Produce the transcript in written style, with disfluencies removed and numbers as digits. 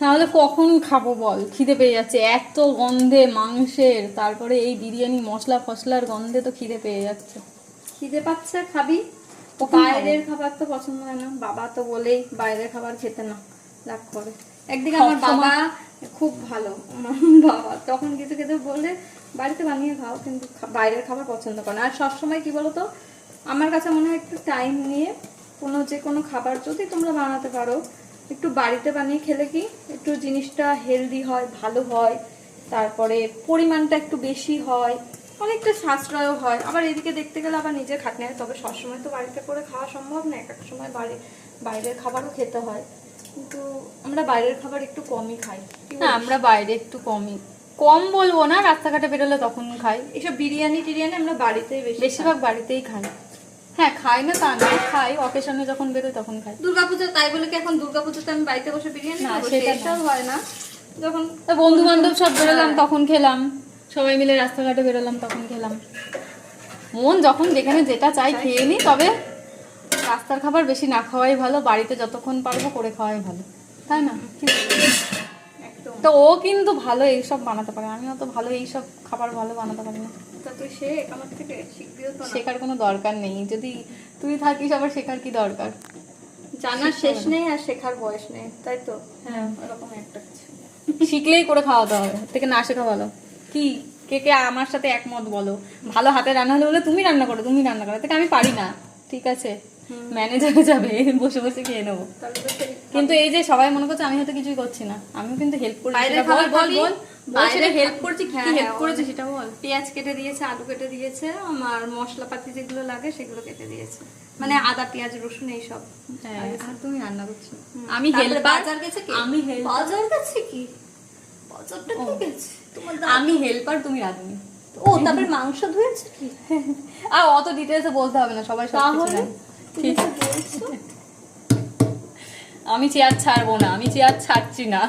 তাহলে কখন খাবো বল? খিদে পেয়ে যাচ্ছে এত গন্ধে মাংসের, তারপরে এই বিরিয়ানি মশলা ফসলার গন্ধে তো খিদে পেয়ে যাচ্ছে। খিদে পাচ্ছে, খাবি। বাইরের খাবার তো পছন্দ হয় না, বাবা তো বলেই বাইরের খাবার খেতে না, রাগ করে। একদিকে আমার বাবা খুব ভালো, বাবা তখন কিছু খেতে বললে বাড়িতে বানিয়ে খাও, কিন্তু বাইরের খাবার পছন্দ করে না। আর সবসময় কি বলতো, আমার কাছে মনে হয় একটু টাইম নিয়ে যে কোনো খাবার যদি তোমরা বানাতে পারো, একটু বাড়িতে বানিয়ে খেলে কি একটু জিনিসটা হেলদি হয়, ভালো হয়, তারপরে পরিমাণটা একটু বেশি হয়, অনেকটা সাশ্রয়ও হয়। আবার এদিকে দেখতে গেলে আবার নিজের খাটনি হয়। তবে সবসময় তো বাড়িতে করে খাওয়া সম্ভব না, এক এক সময় বাইরের খাবারও খেতে হয়, কিন্তু আমরা বাইরের খাবার একটু কমই খাই। হ্যাঁ, আমরা বাইরে একটু কম বলবো না, রাস্তাঘাটে বেরোলে তখন খাই। এসব বিরিয়ানি টিরিয়ানি আমরা বাড়িতেই বেশিরভাগ বাড়িতেই খাই। হ্যাঁ, খাই না তা না, খাই অকেশনে যখন বেরোই তখন খাই। দুর্গাপূজা তাই বলে কি এখন দুর্গাপূজাতে আমি বাড়িতে বসে বিরিয়ানি খাবো? সেটা হয় না। যখন বন্ধু বান্ধব সব বেরোলাম তখন খেলাম, সবাই মিলে রাস্তাঘাটে বেরোলাম তখন খেলাম। মন যখন যেখানে যেটা চাই খেয়ে নি, তবে রাস্তার খাবার বেশি না খাওয়াই ভালো, বাড়িতে যতক্ষণ পারবো করে খাওয়াই ভালো, তাই না? তো ও কিন্তু ভালো এইসব বানাতে পারে, আমি অত ভালো এইসব খাবার ভালো বানাতে পারি না। তুই শেখ আমার থেকে, শিখবিও তো না। শেখার কোনো দরকার নেই, যদি তুই থাকিস আবার শেখার কি দরকার? জানার শেষ নেই আর শেখার বয়স নেই, তাই তো? হ্যাঁ, এরকম একটা কিছু। শিখলেই করে খাওয়াতে হবে, থেকে না শেখা ভালো। কি কে কে আমার সাথে একমত বলো? ভালো হাতে রান্না হলে বলে তুমি রান্না করো, থেকে আমি পারি না, ঠিক আছে, ম্যানেজ হয়ে যাবে, বসে বসে খেয়ে নেবো। কিন্তু এই যে সবাই মনে করছে আমি হয়তো কিছুই করছি না, আমিও কিন্তু হেল্প করছি। বাইরে খাবার বল বল, বাইরে হেল্প করছি, কি কি হেল্প করেছে সেটা বল। পেঁয়াজ কেটে দিয়েছে, আলু কেটে দিয়েছে, আমার মশলাপাতি যেগুলো লাগে সেগুলো কেটে দিয়েছে, মানে আদা পেঁয়াজ রসুন এইসব। হ্যাঁ, আর তুমি রান্না করছো। আমি হেল্প, বাজার গেছে কি? আমি হেল্প, বাজার গেছে কি? বাজারটা কি গেছে? আমি হেল্পার, তুমি রাঁধুনি। ও, তারপরে মাংস ধুয়েছে কি? আর অত ডিটেইলসে বলতে হবে না, সবাই সব কিছু জানে। ঠিক আছে, আমি চেয়ার ছাড়বো না, আমি চেয়ার ছাড়ছি না।